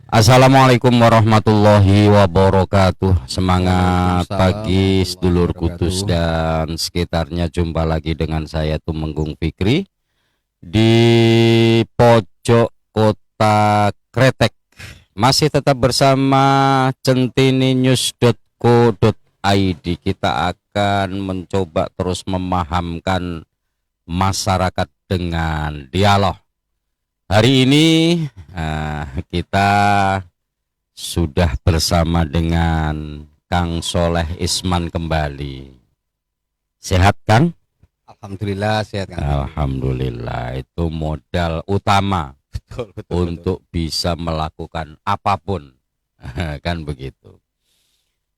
Assalamualaikum warahmatullahi wabarakatuh. Semangat pagi sedulur Kudus dan sekitarnya. Jumpa lagi dengan saya Tumenggung Fikri di pojok kota Kretek. Masih tetap bersama centininews.co.id. Kita akan mencoba terus memahamkan masyarakat dengan dialog. Hari ini kita sudah bersama dengan Kang Soleh Isman kembali. Sehat, Kang? Alhamdulillah sehat, Kang. Alhamdulillah, itu modal utama untuk bisa melakukan apapun. Kan begitu.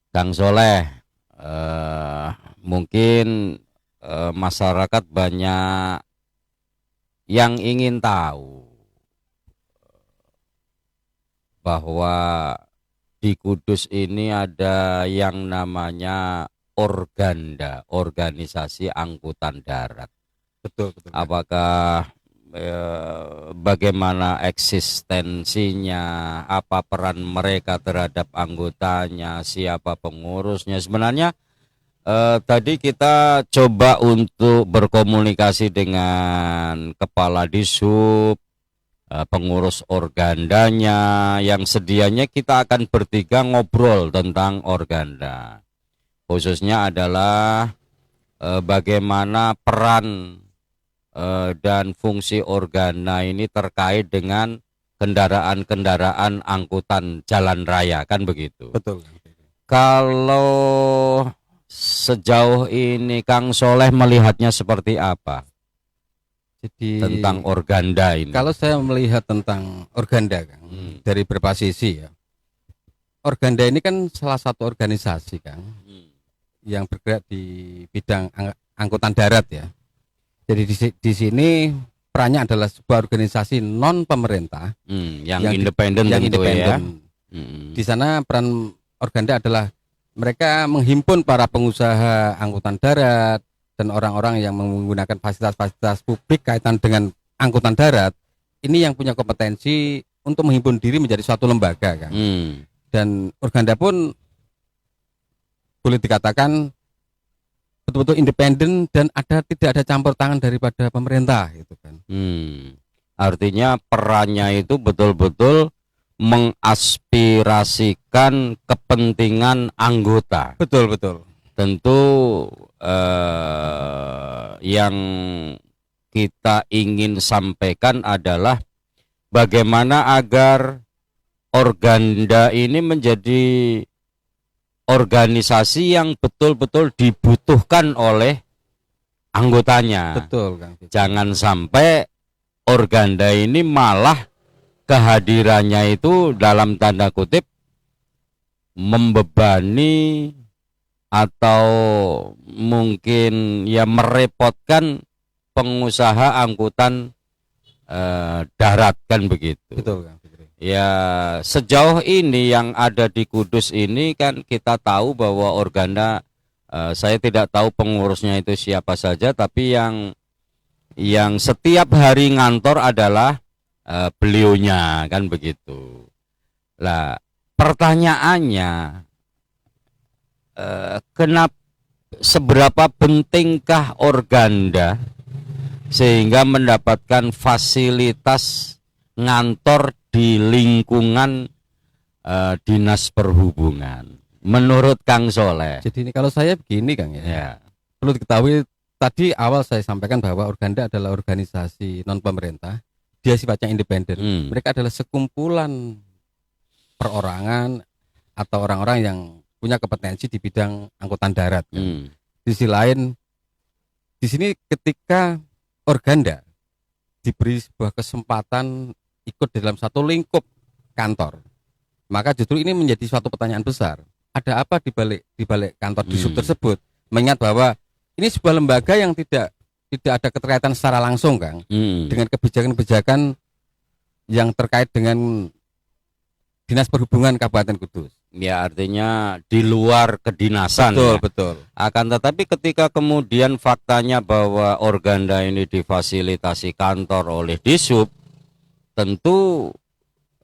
Kang Soleh, mungkin masyarakat banyak yang ingin tahu bahwa di Kudus ini ada yang namanya Organda, organisasi angkutan darat. Betul. Apakah bagaimana eksistensinya, apa peran mereka terhadap anggotanya, siapa pengurusnya? Sebenarnya tadi kita coba untuk berkomunikasi dengan Kepala Dishub, pengurus organdanya, yang sedianya kita akan bertiga ngobrol tentang organda. Khususnya adalah bagaimana peran dan fungsi organda ini terkait dengan kendaraan-kendaraan angkutan jalan raya, kan begitu. Betul. Kalau sejauh ini Kang Soleh melihatnya seperti apa? Jadi Tentang organda ini. kalau saya melihat tentang organda, Kang, dari beberapa sisi ya. Organda ini kan salah satu organisasi, Kang, yang bergerak di bidang angkutan darat ya. Jadi di sini perannya adalah sebuah organisasi non pemerintah yang independen, yang tentu ya. Di sana peran organda adalah mereka menghimpun para pengusaha angkutan darat dan orang-orang yang menggunakan fasilitas-fasilitas publik kaitan dengan angkutan darat, ini yang punya kompetensi untuk menghimpun diri menjadi suatu lembaga, kan. Dan organda pun boleh dikatakan betul-betul independen dan tidak ada campur tangan daripada pemerintah, gitu kan. Artinya perannya itu betul-betul mengaspirasikan kepentingan anggota. Betul. Tentu yang kita ingin sampaikan adalah bagaimana agar organda ini menjadi organisasi yang betul-betul dibutuhkan oleh anggotanya. Betul, Kang. Jangan sampai organda ini malah kehadirannya itu dalam tanda kutip membebani atau mungkin ya merepotkan pengusaha angkutan darat, kan begitu. Betul, Kang. Ya, sejauh ini yang ada di Kudus ini kan kita tahu bahwa organda, saya tidak tahu pengurusnya itu siapa saja, tapi yang setiap hari ngantor adalah beliaunya, kan begitu. Lah, pertanyaannya, kenapa, seberapa pentingkah organda sehingga mendapatkan fasilitas ngantor di lingkungan dinas perhubungan menurut Kang Soleh? Jadi ini kalau saya begini, Kang, ya. Perlu diketahui tadi awal saya sampaikan bahwa organda adalah organisasi non pemerintah, dia sifatnya independen. Mereka adalah sekumpulan perorangan atau orang-orang yang punya kompetensi di bidang angkutan darat. Di sisi lain, di sini ketika organda diberi sebuah kesempatan ikut dalam satu lingkup kantor, maka justru ini menjadi suatu pertanyaan besar. Ada apa di balik kantor Dishub tersebut? Mengingat bahwa ini sebuah lembaga yang tidak ada keterkaitan secara langsung, Kang, dengan kebijakan-kebijakan yang terkait dengan Dinas Perhubungan Kabupaten Kudus. Ya, artinya di luar kedinasan. Betul. Akan tetapi ketika kemudian faktanya bahwa organda ini difasilitasi kantor oleh Dishub, tentu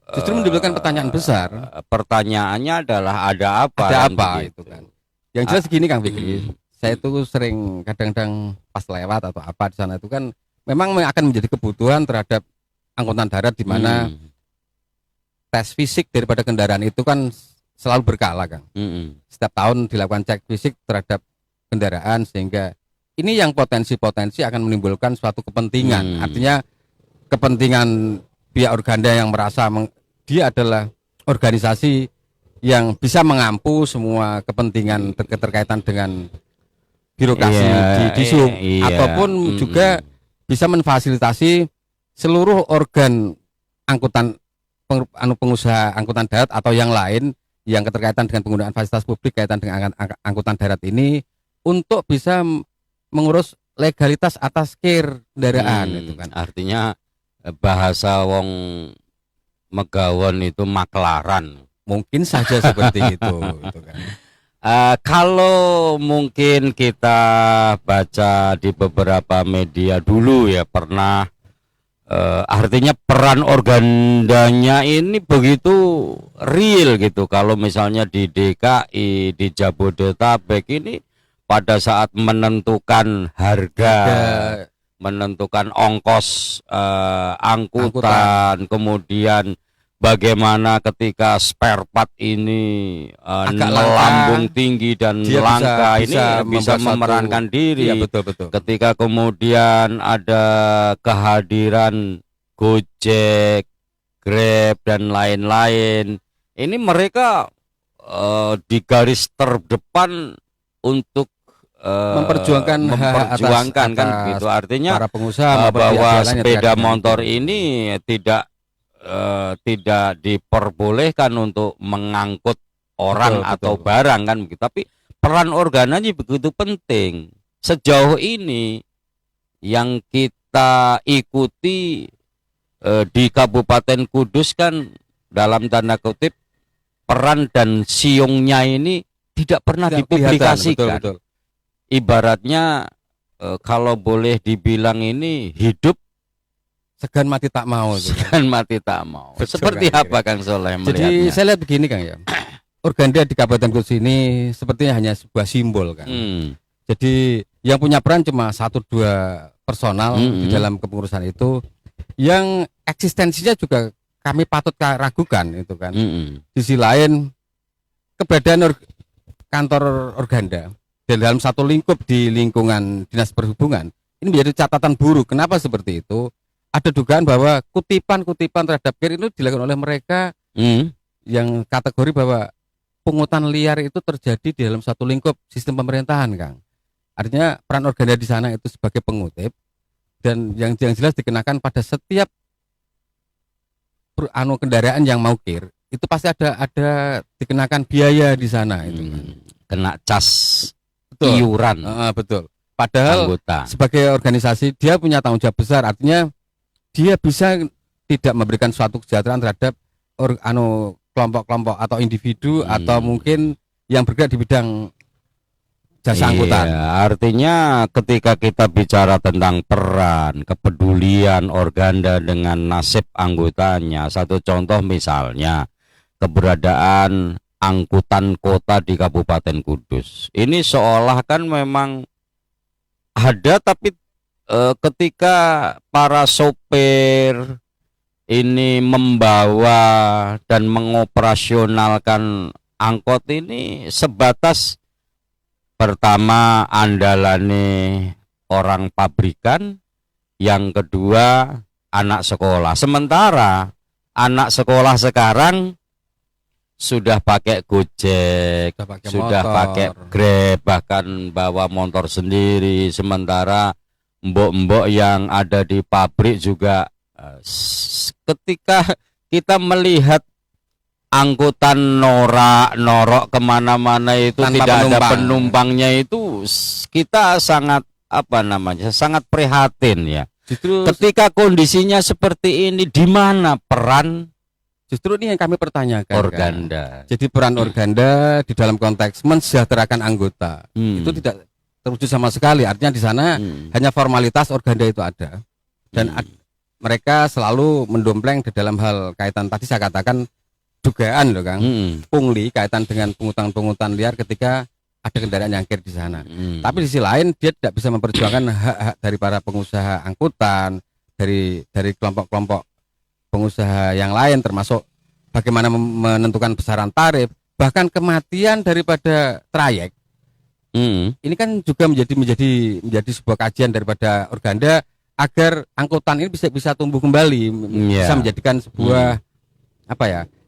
Justru menimbulkan pertanyaan besar. Pertanyaannya adalah ada apa? Ada kan apa begitu. itu kan? Yang jelas gini Kang Fikri, saya itu sering kadang-kadang pas lewat atau apa di sana itu kan memang akan menjadi kebutuhan terhadap angkutan darat di mana tes fisik daripada kendaraan itu kan selalu berkala Kang. Setiap tahun dilakukan cek fisik terhadap kendaraan sehingga ini yang potensi-potensi akan menimbulkan suatu kepentingan. Artinya kepentingan pihak organda yang merasa dia adalah organisasi yang bisa mengampu semua kepentingan terkaitan dengan birokrasi di Dishub ataupun juga bisa memfasilitasi seluruh organ angkutan pengusaha angkutan darat atau yang lain yang keterkaitan dengan penggunaan fasilitas publik kaitan dengan angkutan darat ini untuk bisa mengurus legalitas atas kir kendaraan itu kan. Artinya bahasa wong Megawon itu maklaran. Mungkin saja seperti itu gitu kan. Kalau mungkin kita baca di beberapa media dulu ya pernah artinya peran organdanya ini begitu real gitu. Kalau misalnya di DKI, di Jabodetabek ini pada saat menentukan harga, menentukan ongkos angkutan, kemudian bagaimana ketika spare part ini melambung tinggi dan langka, ini bisa memerankan diri. Iya, betul. Ketika kemudian ada kehadiran Gojek, Grab dan lain-lain, ini mereka di garis terdepan untuk memperjuangkan kan gitu. Artinya para pengusaha bahwa sepeda motor ini tidak diperbolehkan untuk mengangkut orang atau barang kan begitu. Tapi peran organanya begitu penting. Sejauh ini yang kita ikuti di Kabupaten Kudus kan dalam tanda kutip peran dan siungnya ini tidak pernah dipublikasikan. Betul. Ibaratnya kalau boleh dibilang ini hidup segan mati tak mau. Segan mati tak mau. Betul, seperti Kang, apa Kang Soleh melihatnya? Jadi saya lihat begini Kang ya. Organda di Kabupaten Kudus ini sepertinya hanya sebuah simbol kan. Jadi yang punya peran cuma 1-2 personal di dalam kepengurusan itu yang eksistensinya juga kami patut ragukan itu kan. Di sisi lain keberadaan kantor organda dalam satu lingkup di lingkungan Dinas Perhubungan ini menjadi catatan buruk. Kenapa seperti itu? Ada dugaan bahwa kutipan-kutipan terhadap kir itu dilakukan oleh mereka yang kategori bahwa pungutan liar itu terjadi di dalam satu lingkup sistem pemerintahan, Kang. Artinya peran organda di sana itu sebagai pengutip dan yang jelas dikenakan pada setiap kendaraan yang mau kir itu pasti ada dikenakan biaya di sana itu. Kena cas iuran. Betul. Padahal anggota sebagai organisasi dia punya tanggung jawab besar, artinya dia bisa tidak memberikan suatu kesejahteraan terhadap kelompok-kelompok atau individu atau mungkin yang bergerak di bidang jasa angkutan. Artinya ketika kita bicara tentang peran, kepedulian organda dengan nasib anggotanya, satu contoh misalnya keberadaan angkutan kota di Kabupaten Kudus. Ini seolah kan memang ada tapi ketika para sopir ini membawa dan mengoperasionalkan angkot ini sebatas pertama andalane orang pabrikan, yang kedua anak sekolah. Sementara anak sekolah sekarang sudah pakai Gojek, sudah pakai Grab, bahkan bawa motor sendiri. Sementara mbok-mbok yang ada di pabrik juga ketika kita melihat angkutan norok kemana-mana itu tanpa tidak ada penumpangnya itu kita sangat sangat prihatin ya. Justru ketika kondisinya seperti ini, di mana peran justru ini yang kami pertanyakan organda. Kan? Jadi peran organda di dalam konteks mensejahterakan anggota itu tidak terwujud sama sekali. Artinya di sana hanya formalitas organda itu ada dan mereka selalu mendompleng di dalam hal kaitan tadi saya katakan dugaan loh Kang, pungli kaitan dengan pungutan-pungutan liar ketika ada kendaraan yang parkir di sana. Tapi di sisi lain dia tidak bisa memperjuangkan hak-hak dari para pengusaha angkutan, dari kelompok-kelompok pengusaha yang lain, termasuk bagaimana menentukan besaran tarif, bahkan kematian daripada trayek. Ini kan juga menjadi sebuah kajian daripada Organda agar angkutan ini bisa tumbuh kembali, bisa menjadikan sebuah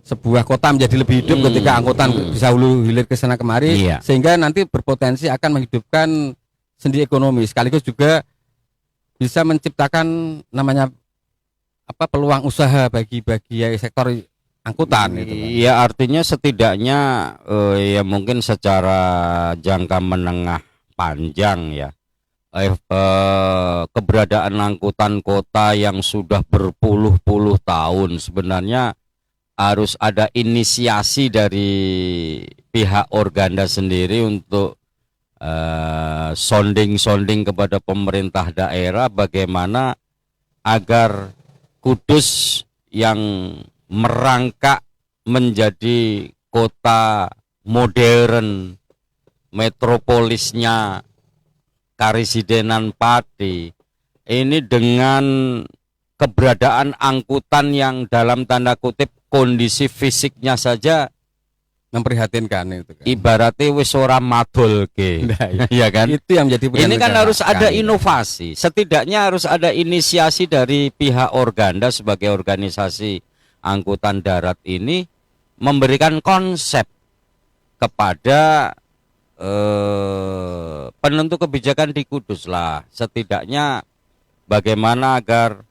sebuah kota menjadi lebih hidup ketika angkutan bisa hulu hilir ke sana kemari, sehingga nanti berpotensi akan menghidupkan sendi ekonomi, sekaligus juga bisa menciptakan namanya peluang usaha bagi sektor angkutan itu. Ya artinya setidaknya ya mungkin secara jangka menengah panjang ya, keberadaan angkutan kota yang sudah berpuluh-puluh tahun sebenarnya harus ada inisiasi dari pihak Organda sendiri untuk sounding kepada pemerintah daerah bagaimana agar Kudus yang merangkak menjadi kota modern, metropolisnya Karisidenan Pati ini dengan keberadaan angkutan yang dalam tanda kutip kondisi fisiknya saja memprihatinkan itu kan. Ibaratnya wis ora madolke. Iya kan? Itu yang menjadi ini kan harus ada inovasi. Setidaknya harus ada inisiasi dari pihak Organda sebagai organisasi angkutan darat ini memberikan konsep kepada penentu kebijakan di Kudus lah. Setidaknya bagaimana agar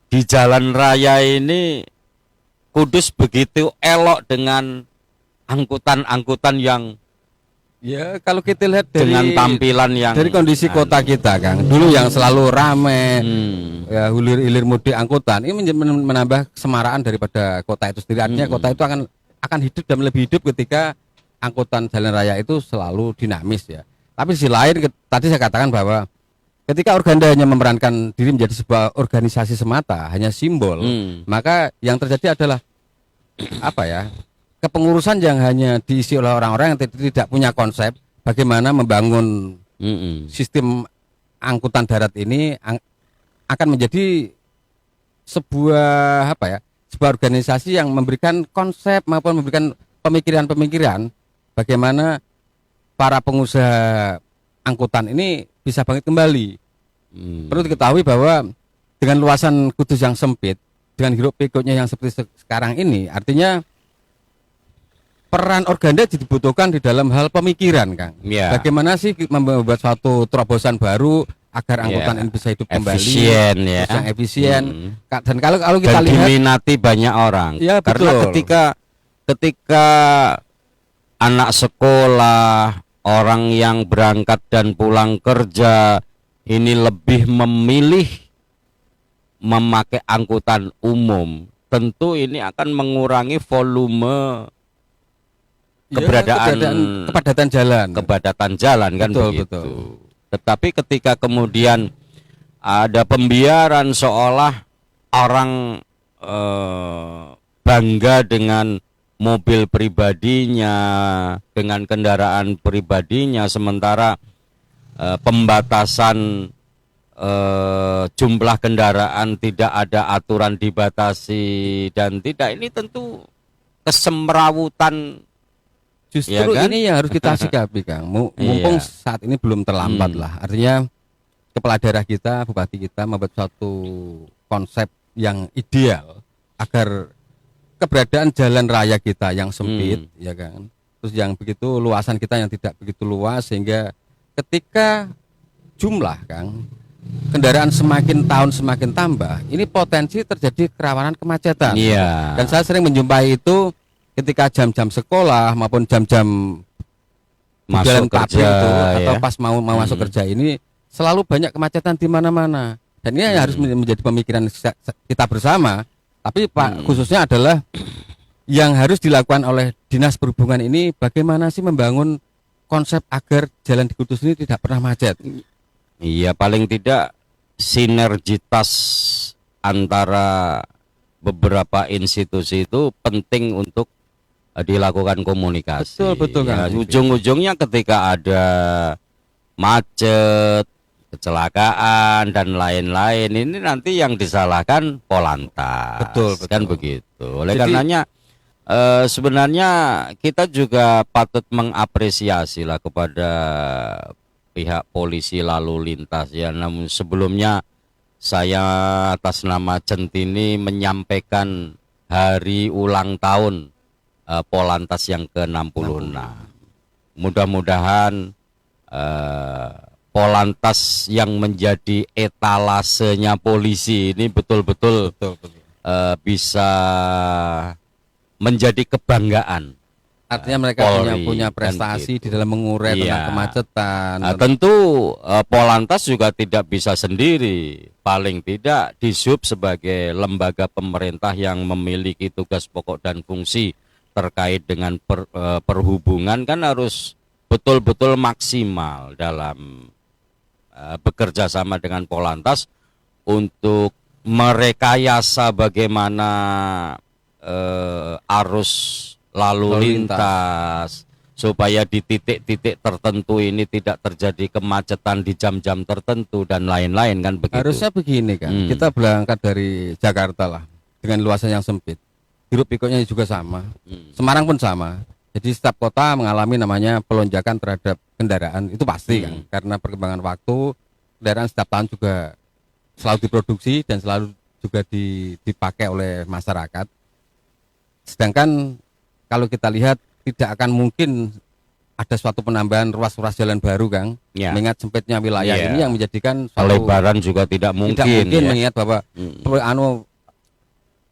di jalan raya ini Kudus begitu elok dengan angkutan-angkutan yang ya kalau kita lihat dengan tampilan yang dari kondisi kota kita Kang, dulu yang selalu ramai ya hilir mudik angkutan ini menambah kesemaraan daripada kota itu sendiri. Artinya kota itu akan hidup dan lebih hidup ketika angkutan jalan raya itu selalu dinamis ya. Tapi di sisi lain tadi saya katakan bahwa ketika Organda hanya memerankan diri menjadi sebuah organisasi semata, hanya simbol, maka yang terjadi adalah kepengurusan yang hanya diisi oleh orang-orang yang tidak punya konsep bagaimana membangun sistem angkutan darat ini akan menjadi sebuah sebuah organisasi yang memberikan konsep maupun memberikan pemikiran-pemikiran bagaimana para pengusaha angkutan ini bisa bangkit kembali. Perlu diketahui bahwa dengan luasan Kudus yang sempit, dengan hiruk pikuknya yang seperti sekarang ini, artinya peran Organda dibutuhkan di dalam hal pemikiran, Kang. Bagaimana sih membuat suatu terobosan baru agar angkutan ini bisa hidup kembali, efisien, yang efisien. Dan kalau kita dan lihat diminati banyak orang, karena ketika anak sekolah, orang yang berangkat dan pulang kerja ini lebih memilih memakai angkutan umum, tentu ini akan mengurangi volume kepadatan jalan kan, begitu. Tetapi ketika kemudian ada pembiaran seolah orang bangga dengan mobil pribadinya, dengan kendaraan pribadinya, sementara pembatasan jumlah kendaraan tidak ada aturan dibatasi dan tidak, ini tentu kesemrawutan. Justru ya kan? Ini yang harus kita sikapi, Kang. Mumpung saat ini belum terlambat lah. Artinya kepala daerah kita, bupati kita membuat suatu konsep yang ideal agar keberadaan jalan raya kita yang sempit, ya kan, terus yang begitu luasan kita yang tidak begitu luas, sehingga ketika jumlah kendaraan semakin tahun semakin tambah, ini potensi terjadi kerawanan kemacetan. Dan saya sering menjumpai itu ketika jam-jam sekolah maupun jam-jam jalan kerja itu, atau pas mau masuk kerja ini selalu banyak kemacetan di mana-mana. Dan ini harus menjadi pemikiran kita bersama. Tapi Pak, khususnya adalah yang harus dilakukan oleh Dinas Perhubungan ini bagaimana sih membangun konsep agar jalan di Kudus ini tidak pernah macet. Iya, paling tidak sinergitas antara beberapa institusi itu penting untuk dilakukan komunikasi. Betul Ya, Kang. ujung-ujungnya ketika ada macet, kecelakaan dan lain-lain, ini nanti yang disalahkan Polantas. Betul. Kan begitu. Oleh Jadi, karenanya sebenarnya kita juga patut mengapresiasi lah kepada pihak polisi lalu lintas ya. Namun sebelumnya saya atas nama Centini menyampaikan hari ulang tahun Polantas yang ke-66. Mudah-mudahan Polantas yang menjadi etalasenya polisi ini betul-betul bisa menjadi kebanggaan. Artinya mereka punya prestasi gitu di dalam mengurai tentang kemacetan. Tentu Polantas juga tidak bisa sendiri. Paling tidak Dishub sebagai lembaga pemerintah yang memiliki tugas pokok dan fungsi terkait dengan perhubungan kan harus betul-betul maksimal dalam bekerja sama dengan Polantas untuk merekayasa bagaimana arus lalu lintas supaya di titik-titik tertentu ini tidak terjadi kemacetan di jam-jam tertentu dan lain-lain kan begitu. Harusnya begini kan, kita berangkat dari Jakarta lah dengan luasan yang sempit. Hiruk pikuknya juga sama. Semarang pun sama. Jadi setiap kota mengalami namanya pelonjakan terhadap kendaraan, itu pasti kan, karena perkembangan waktu kendaraan setiap tahun juga selalu diproduksi dan selalu juga dipakai oleh masyarakat. Sedangkan kalau kita lihat tidak akan mungkin ada suatu penambahan ruas-ruas jalan baru, Kang. Mengingat sempitnya wilayah ini yang menjadikan lebaran juga tidak mungkin mengingat bahwa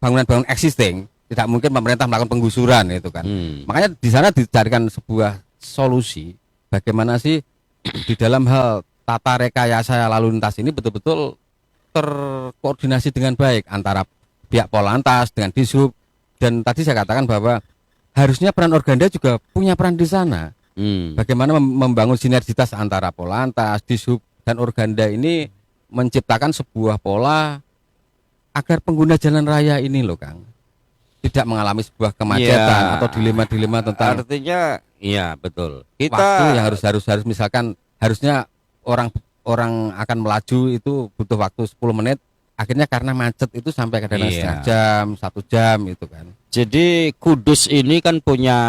bangunan-bangunan existing tidak mungkin pemerintah melakukan penggusuran itu kan. Makanya di sana dicarikan sebuah solusi bagaimana sih di dalam hal tata rekayasa lalu lintas ini betul-betul terkoordinasi dengan baik antara pihak Polantas dengan Dishub. Dan tadi saya katakan bahwa harusnya peran Organda juga punya peran di sana. Bagaimana membangun sinergitas antara Polantas, Dishub, dan Organda ini menciptakan sebuah pola agar pengguna jalan raya ini loh Kang tidak mengalami sebuah kemacetan atau dilema-dilema tentang artinya betul. Kita waktu yang harus misalkan harusnya orang akan melaju itu butuh waktu 10 menit. Akhirnya karena macet itu sampai kadang setengah jam, 1 jam itu kan. Jadi Kudus ini kan punya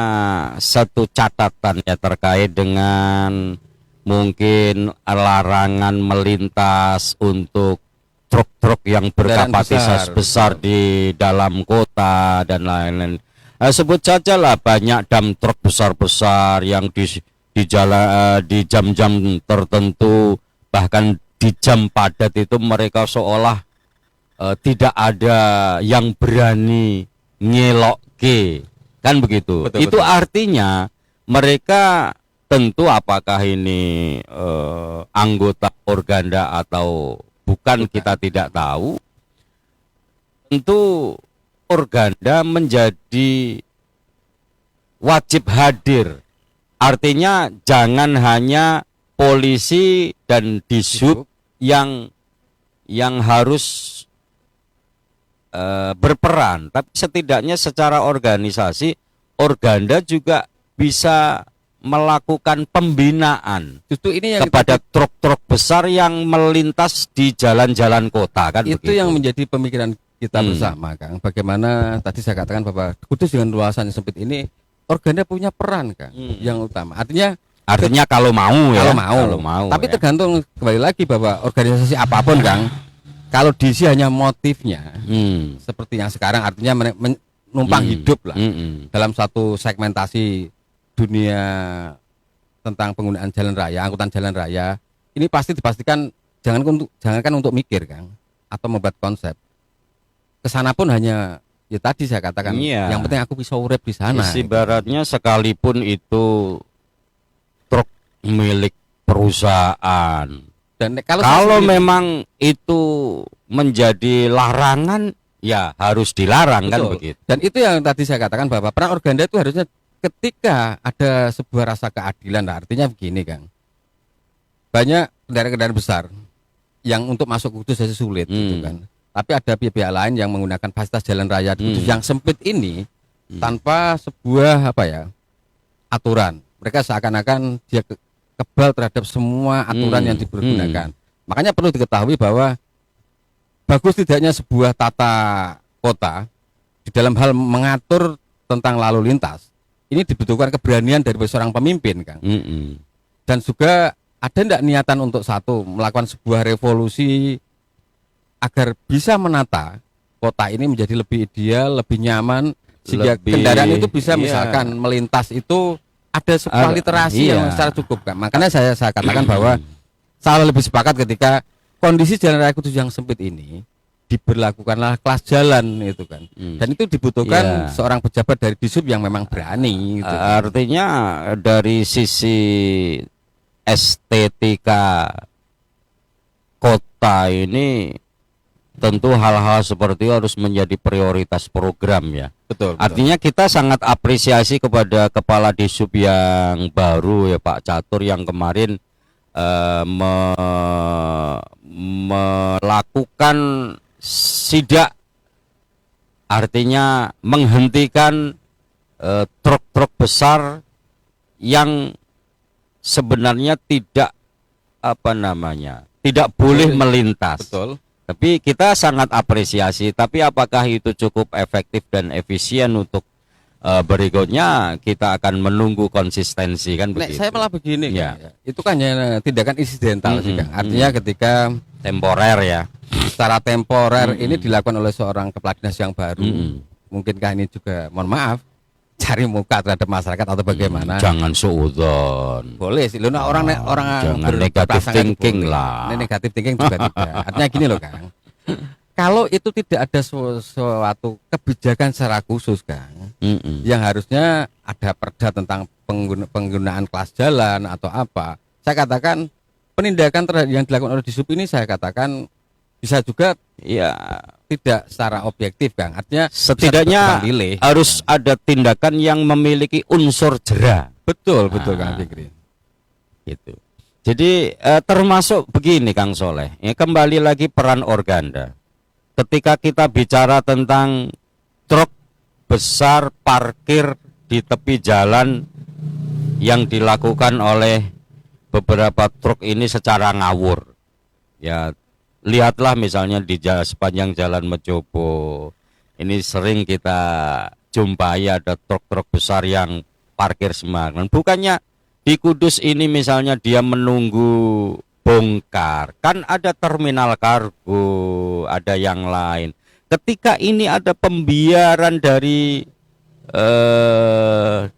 satu catatan ya terkait dengan mungkin larangan melintas untuk truk-truk yang berkapasitas besar di dalam kota dan lain-lain. Sebut saja lah banyak dam truk besar-besar yang di jalan di jam-jam tertentu, bahkan di jam padat itu mereka seolah tidak ada yang berani ngelokke kan begitu. Itu artinya mereka tentu apakah ini anggota Organda atau bukan kita tidak tahu. Tentu Organda menjadi wajib hadir. Artinya jangan hanya polisi dan Dishub yang harus berperan, tapi setidaknya secara organisasi Organda juga bisa melakukan pembinaan justru ini yang kepada truk-truk besar yang melintas di jalan-jalan kota kan itu begitu. Yang menjadi pemikiran kita bersama Kang. Bagaimana tadi saya katakan bahwa Kudus dengan luasan yang sempit ini Organda punya peran Kang yang utama. Artinya kalau mau tapi tergantung kembali lagi bahwa organisasi apapun Kang, kalau diisi hanya motifnya seperti yang sekarang artinya menumpang hidup lah dalam satu segmentasi dunia tentang penggunaan jalan raya, angkutan jalan raya, ini pasti dipastikan jangankan untuk mikir Kang atau membuat konsep. Kesana pun hanya ya tadi saya katakan yang penting aku bisa urip di sana. Ibaratnya sekalipun itu truk milik perusahaan. Dan kalau memang itu menjadi larangan ya harus dilarang. Betul. Kan begitu. Dan itu yang tadi saya katakan bahwa peran Organda itu harusnya ketika ada sebuah rasa keadilan. Nah, artinya begini Kang, banyak kendaraan-kendaraan besar yang untuk masuk Kudus saja sulit gitu kan. Tapi ada pihak lain yang menggunakan fasilitas jalan raya di Kudus yang sempit ini tanpa sebuah aturan. Mereka seakan-akan dia kebal terhadap semua aturan yang dipergunakan. Makanya perlu diketahui bahwa bagus tidaknya sebuah tata kota di dalam hal mengatur tentang lalu lintas ini dibutuhkan keberanian dari seorang pemimpin, Kang. Dan juga ada tidak niatan untuk melakukan sebuah revolusi agar bisa menata kota ini menjadi lebih ideal, lebih nyaman, sehingga kendaraan itu bisa misalkan melintas itu ada sebuah literasi yang secara cukup, Kang. Makanya saya katakan bahwa saya lebih sepakat ketika kondisi jalan raya Kudus yang sempit ini diberlakukanlah kelas jalan itu kan, dan itu dibutuhkan seorang pejabat dari Disub yang memang berani gitu. Artinya dari sisi estetika kota ini tentu hal-hal seperti itu harus menjadi prioritas program ya. Betul. Artinya kita sangat apresiasi kepada kepala Disub yang baru ya, Pak Catur, yang kemarin melakukan sidak, artinya menghentikan truk-truk besar yang sebenarnya tidak tidak boleh melintas. Betul. Tapi kita sangat apresiasi. Tapi apakah itu cukup efektif dan efisien untuk berikutnya, kita akan menunggu konsistensi kan begitu. Saya malah begini ya. Itu kan hanya tindakan insidental sih, Kang. Artinya ketika temporer ya. Secara temporer ini dilakukan oleh seorang kepala dinas yang baru. Mungkinkah ini juga, mohon maaf, cari muka terhadap masyarakat atau bagaimana? Jangan suudzon. Boleh sih, orang jangan negatif thinking lah. Ini negatif thinking juga tidak. Artinya gini loh, Kang. Kalau itu tidak ada suatu kebijakan secara khusus, Kang, yang harusnya ada perda tentang penggunaan kelas jalan atau apa, saya katakan penindakan yang dilakukan oleh Disub ini saya katakan bisa juga tidak secara objektif, Kang. Artinya setidaknya harus ada tindakan yang memiliki unsur jera. Betul Kang Fikri. Gitu. Jadi termasuk begini, Kang Soleh. Ya, kembali lagi peran organda. Ketika kita bicara tentang truk besar parkir di tepi jalan yang dilakukan oleh beberapa truk ini secara ngawur, ya lihatlah misalnya di sepanjang jalan Mejobo ini sering kita jumpai ada truk-truk besar yang parkir sembarangan. Bukannya di Kudus ini misalnya dia menunggu bongkar, kan ada terminal kargo, ada yang lain. Ketika ini ada pembiaran dari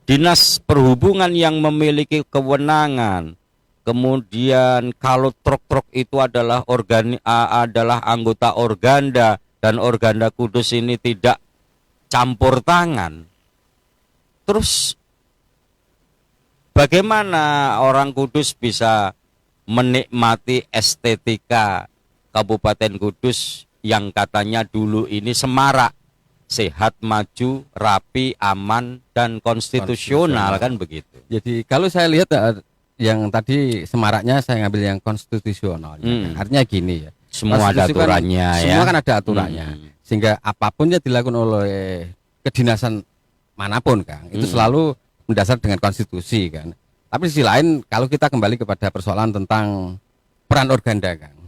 dinas perhubungan yang memiliki kewenangan, kemudian kalau truk-truk itu adalah anggota organda dan organda Kudus ini tidak campur tangan, terus bagaimana orang Kudus bisa menikmati estetika Kabupaten Kudus yang katanya dulu ini semarak, sehat, maju, rapi, aman, dan konstitusional kan begitu. Jadi kalau saya lihat yang tadi semaraknya saya ngambil yang konstitusional. Artinya gini ya. Semua ada aturannya ya. Semua kan ada aturannya. Sehingga apapun yang dilakukan oleh kedinasan manapun, Kang, itu selalu mendasar dengan konstitusi kan. Tapi di sisi lain kalau kita kembali kepada persoalan tentang peran organda, Kang,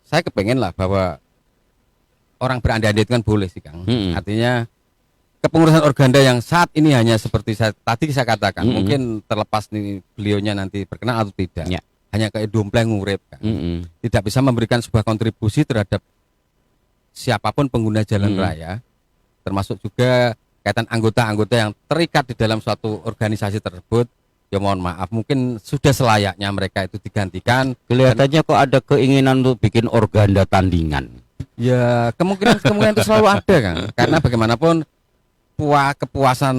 saya kepengen lah bahwa orang berandai-andai itu kan boleh sih, Kang. Artinya kepengurusan organda yang saat ini hanya seperti tadi saya katakan, mungkin terlepas nih beliaunya nanti berkenan atau tidak, hanya kayak dompleng ngurip, Kang. Tidak bisa memberikan sebuah kontribusi terhadap siapapun pengguna jalan raya, termasuk juga kaitan anggota-anggota yang terikat di dalam suatu organisasi tersebut. Ya mohon maaf, mungkin sudah selayaknya mereka itu digantikan. Kelihatannya kok ada keinginan untuk bikin organda tandingan. Ya kemungkinan itu selalu ada, Kang. Karena bagaimanapun kepuasan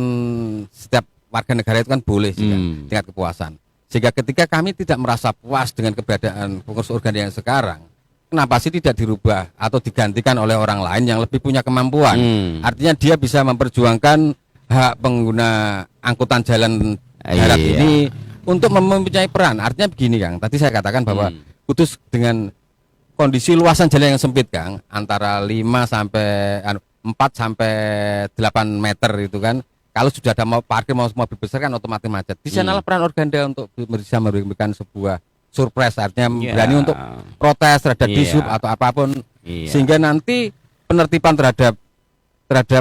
setiap warga negara itu kan boleh sih, kan, tingkat kepuasan. Sehingga ketika kami tidak merasa puas dengan keberadaan pengurus organda yang sekarang, kenapa sih tidak dirubah atau digantikan oleh orang lain yang lebih punya kemampuan? Artinya dia bisa memperjuangkan hak pengguna angkutan jalan darat ini untuk mempunyai peran. Artinya begini, Kang, tadi saya katakan bahwa Kudus dengan kondisi luasan jalan yang sempit Kang, antara 5 sampai 4 sampai 8 meter itu kan. Kalau sudah ada mau parkir mau mobil besar kan otomatis macet. Di sanalah peran Organda untuk bisa memberikan sebuah surprise, artinya berani untuk protes terhadap dishub atau apapun, sehingga nanti penertiban terhadap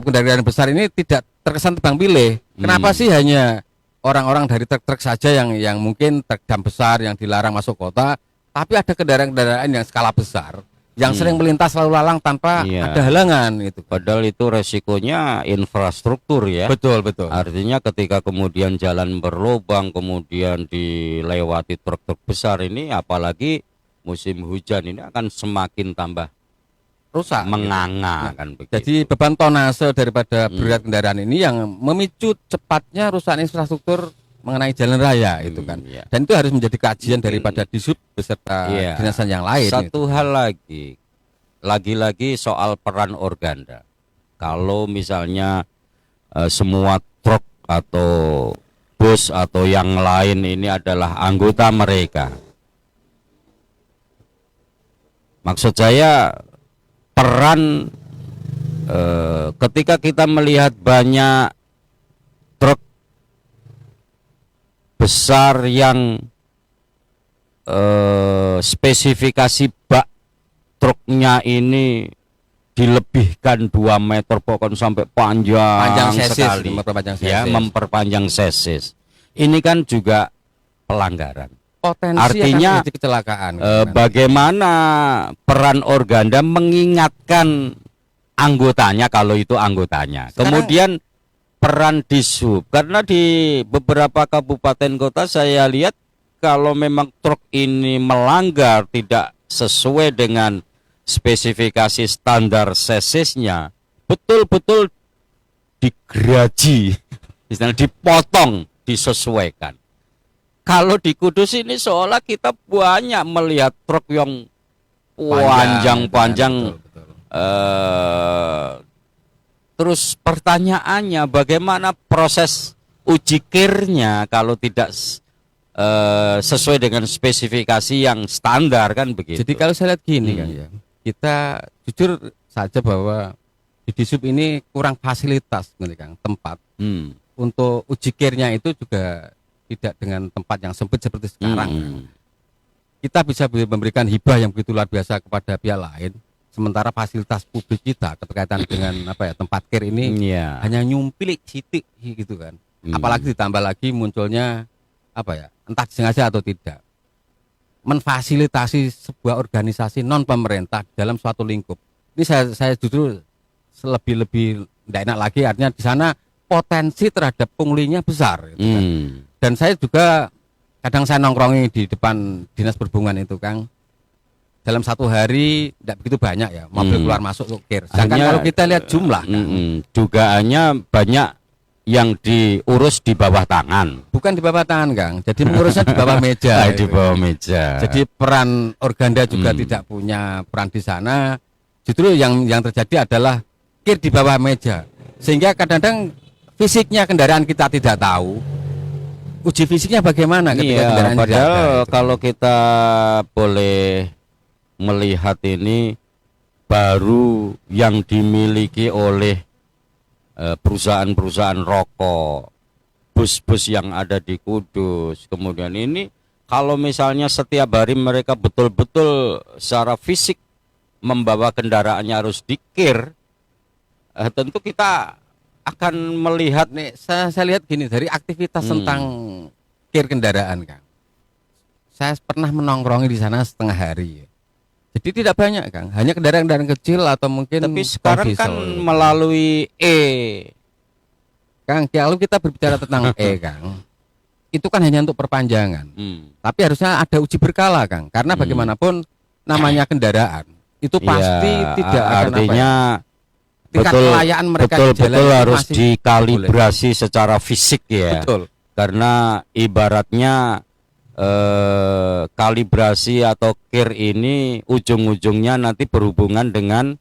kendaraan besar ini tidak terkesan tebang pilih. Kenapa sih hanya orang-orang dari truk-truk saja yang mungkin truk dam besar yang dilarang masuk kota, tapi ada kendaraan-kendaraan yang skala besar yang sering melintas lalu lalang tanpa ada halangan itu. Padahal itu resikonya infrastruktur ya. Betul, betul. Artinya ketika kemudian jalan berlubang, kemudian dilewati truk-truk besar ini, apalagi musim hujan ini akan semakin tambah rusak, menganga gitu. Kan begitu. Jadi beban tonase daripada berat kendaraan ini yang memicu cepatnya rusak infrastruktur mengenai jalan raya itu kan. Dan itu harus menjadi kajian daripada dishub beserta dinasan yang lain. Satu hal lagi soal peran Organda. Kalau misalnya semua truk atau bus atau yang lain ini adalah anggota mereka, maksud saya peran ketika kita melihat banyak truk besar yang spesifikasi bak truknya ini dilebihkan 2 meter pokoknya sampai panjang sekali, memperpanjang sesis. Ini kan juga pelanggaran. Potensi artinya akan kecelakaan. Bagaimana peran Organda mengingatkan anggotanya kalau itu anggotanya. Sekarang, kemudian peran dishub, karena di beberapa kabupaten kota saya lihat kalau memang truk ini melanggar tidak sesuai dengan spesifikasi standar sesisnya, betul-betul digraji, misalnya dipotong, disesuaikan. Kalau di Kudus ini seolah kita banyak melihat truk yang panjang-panjang. Terus pertanyaannya bagaimana proses uji kirnya kalau tidak sesuai dengan spesifikasi yang standar kan begitu. Jadi kalau saya lihat gini kan ya, kita jujur saja bahwa di dishub ini kurang fasilitas kan, tempat untuk uji kirnya itu juga tidak dengan tempat yang sempit seperti sekarang. Kita bisa memberikan hibah yang begitu luar biasa kepada pihak lain. Sementara fasilitas publik kita berkaitan dengan tempat kir ini hanya nyumpil sitik gitu kan. Apalagi ditambah lagi munculnya entah disengaja atau tidak, menfasilitasi sebuah organisasi non pemerintah dalam suatu lingkup. Ini saya justru lebih tidak enak lagi, artinya di sana potensi terhadap punglinya besar gitu kan. Dan saya juga kadang saya nongkrongi di depan dinas perhubungan itu Kang. Dalam satu hari tidak begitu banyak ya mobil keluar masuk kir. Sedangkan kalau kita lihat jumlah dugaannya banyak yang diurus di bawah tangan. Bukan di bawah tangan Kang. Jadi mengurusnya di bawah meja. Di bawah meja. Jadi peran Organda juga tidak punya peran di sana. Justru yang terjadi adalah kir di bawah meja. Sehingga kadang-kadang fisiknya kendaraan kita tidak tahu. Uji fisiknya bagaimana ketika kendaraan padahal kalau kita boleh melihat ini baru yang dimiliki oleh perusahaan-perusahaan rokok, bus-bus yang ada di Kudus. Kemudian ini kalau misalnya setiap hari mereka betul-betul secara fisik membawa kendaraannya harus dikir, tentu kita akan melihat nih, saya lihat gini dari aktivitas tentang kir kendaraan Kang. Saya pernah menongkrongi di sana setengah hari. Jadi tidak banyak Kang, hanya kendaraan-kendaraan kecil atau mungkin. Tapi sekarang kan melalui Kang, kalau kita berbicara tentang Kang, itu kan hanya untuk perpanjangan. Tapi harusnya ada uji berkala Kang, karena bagaimanapun namanya kendaraan itu pasti tidak akan artinya tingkat kelayakan mereka betul harus dikalibrasi secara fisik ya. Betul. Karena ibaratnya kalibrasi atau kir ini ujung-ujungnya nanti berhubungan dengan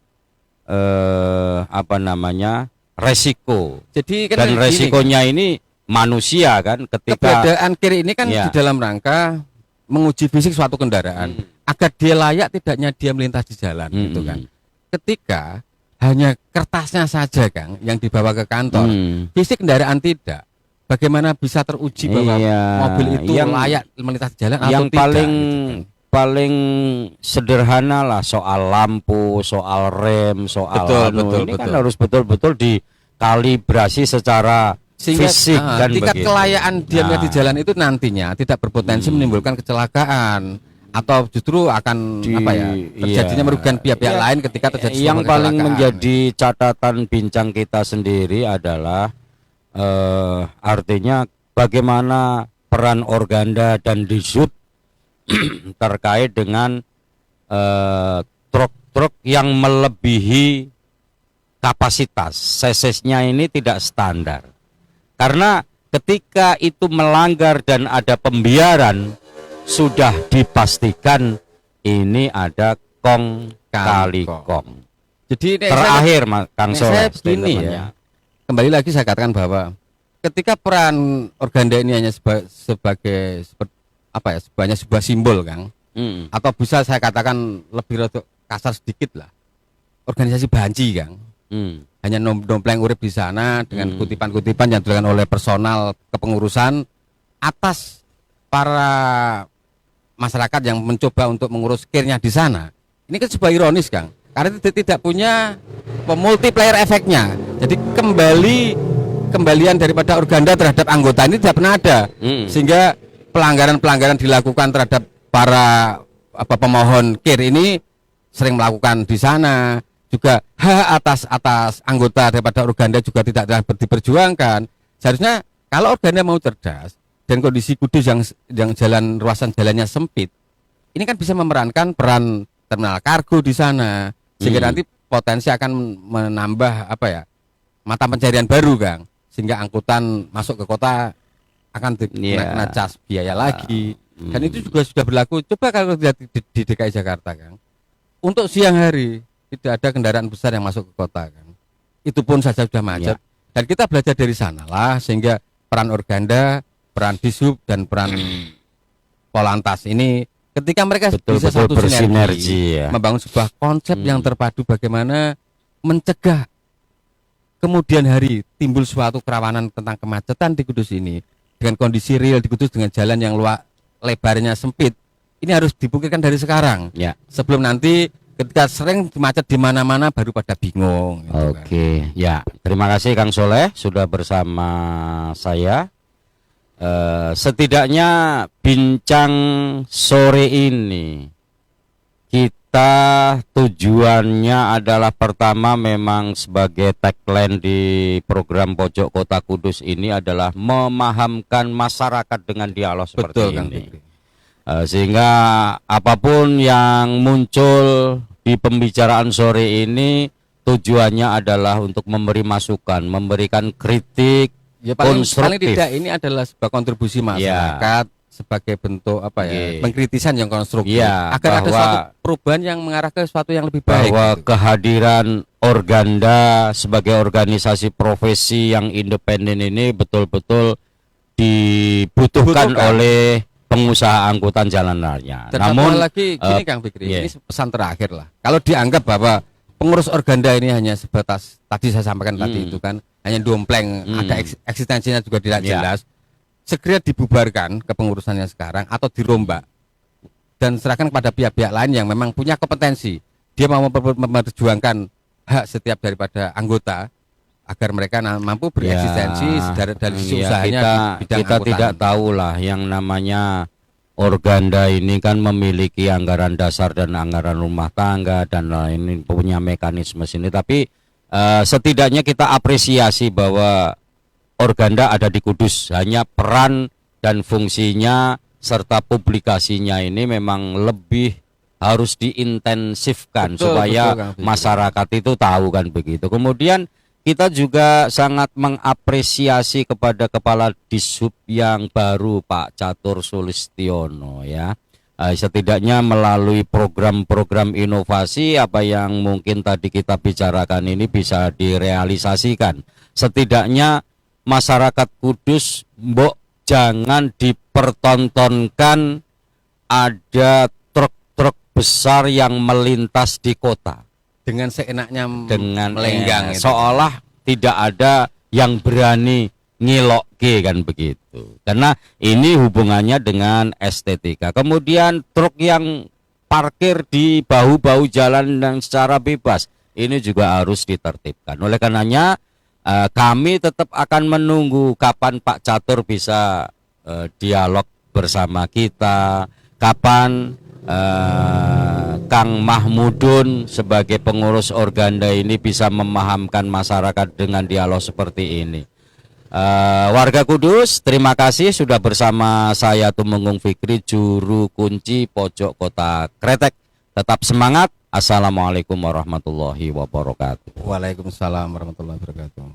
resiko. Jadi kan dan resikonya ini manusia kan ketika keberadaan kir ini kan di dalam rangka menguji fisik suatu kendaraan. agar dia layak tidaknya dia melintas di jalan gitu kan. Ketika hanya kertasnya saja Kang yang dibawa ke kantor, fisik kendaraan tidak. Bagaimana bisa teruji bahwa mobil itu layak melintas di jalan atau yang tidak? paling gitu kan. paling sederhana lah soal lampu, soal rem, soal betul, ini kan harus betul-betul dikalibrasi secara fisik kan tingkat begitu. kelayaan dia di jalan itu nantinya tidak berpotensi menimbulkan kecelakaan atau justru akan terjadinya merugikan pihak-pihak lain ketika terjadi yang paling kecelakaan. menjadi catatan bincang kita sendiri adalah artinya bagaimana peran Organda dan Dishub terkait dengan truk-truk yang melebihi kapasitas, cc-nya ini tidak standar. Karena ketika itu melanggar dan ada pembiaran, sudah dipastikan ini ada kong kali kong. Jadi terakhir Kang Soleh, begini ya. Kembali lagi saya katakan bahwa ketika peran Organda ini hanya sebagai sebuah simbol Kang, atau bisa saya katakan lebih kasar sedikit lah, organisasi banci Kang. Hanya dompleng urip di sana dengan kutipan-kutipan yang dilakukan oleh personal kepengurusan atas para masyarakat yang mencoba untuk mengurus kirnya di sana. Ini kan sebuah ironis Kang, karena tidak punya multiplier efeknya. Jadi kembalian daripada Organda terhadap anggota ini tidak pernah ada, sehingga pelanggaran-pelanggaran dilakukan terhadap para pemohon kir ini sering melakukan di sana. Juga hak atas anggota daripada Organda juga tidak diperjuangkan. Seharusnya kalau Organda mau cerdas dan kondisi Kudus yang ruasan jalannya sempit, ini kan bisa memerankan peran terminal kargo di sana, sehingga nanti potensi akan menambah mata pencarian baru Kang, sehingga angkutan masuk ke kota akan kena cas biaya lagi. Dan itu juga sudah berlaku. Coba kalau lihat di DKI Jakarta Kang, untuk siang hari tidak ada kendaraan besar yang masuk ke kota kan. Itu pun saja sudah macet. Dan kita belajar dari sanalah, sehingga peran Organda, peran Dishub dan peran Polantas ini ketika mereka bisa satu sinergi membangun sebuah konsep yang terpadu bagaimana mencegah kemudian hari timbul suatu kerawanan tentang kemacetan di Kudus ini dengan kondisi real di Kudus dengan jalan yang lebarnya sempit. Ini harus dipikirkan dari sekarang. Sebelum nanti ketika sering macet di mana-mana baru pada bingung. Oke, ya. Terima kasih Kang Soleh sudah bersama saya. Setidaknya bincang sore ini kita tujuannya adalah pertama memang sebagai tagline di program Pojok Kota Kudus ini adalah memahamkan masyarakat dengan dialog seperti ini. Sehingga apapun yang muncul di pembicaraan sore ini tujuannya adalah untuk memberi masukan, memberikan kritik konstruktif. Paling tidak ini adalah sebuah kontribusi masyarakat sebagai bentuk pengkritisan yang konstruktif agar ada suatu perubahan yang mengarah ke sesuatu yang lebih baik. Bahwa kehadiran Organda sebagai organisasi profesi yang independen ini betul-betul dibutuhkan oleh pengusaha angkutan jalan raya. Namun lagi gini Kang Fikri, ini pesan terakhir lah. Kalau dianggap bahwa pengurus Organda ini hanya sebatas tadi saya sampaikan tadi itu kan hanya dompleng, ada eksistensinya juga tidak jelas, segera dibubarkan kepengurusannya sekarang atau dirombak dan serahkan kepada pihak-pihak lain yang memang punya kompetensi. Dia mau memperjuangkan hak setiap daripada anggota agar mereka mampu bereksistensi dari sisi usahanya. Kita tidak tahu lah yang namanya Organda ini kan memiliki anggaran dasar dan anggaran rumah tangga dan lain, punya mekanisme sini. Tapi setidaknya kita apresiasi bahwa Organda ada di Kudus, hanya peran dan fungsinya serta publikasinya ini memang lebih harus diintensifkan supaya masyarakat itu tahu kan begitu. Kemudian kita juga sangat mengapresiasi kepada Kepala Dishub yang baru Pak Catur Sulistiono ya. Setidaknya melalui program-program inovasi apa yang mungkin tadi kita bicarakan ini bisa direalisasikan. Setidaknya masyarakat Kudus jangan dipertontonkan ada truk-truk besar yang melintas di kota dengan seenaknya dengan melenggang itu. seolah tidak ada yang berani ngilokke kan begitu. Karena ini hubungannya dengan estetika. Kemudian truk yang parkir di bahu-bahu jalan dan secara bebas ini juga harus ditertibkan. Oleh karenanya kami tetap akan menunggu kapan Pak Catur bisa dialog bersama kita, kapan Kang Mahmudun sebagai pengurus Organda ini bisa memahamkan masyarakat dengan dialog seperti ini. Warga Kudus, terima kasih sudah bersama saya Tumenggung Fikri, juru kunci pojok kota Kretek. Tetap semangat. Assalamualaikum warahmatullahi wabarakatuh. Waalaikumsalam warahmatullahi wabarakatuh.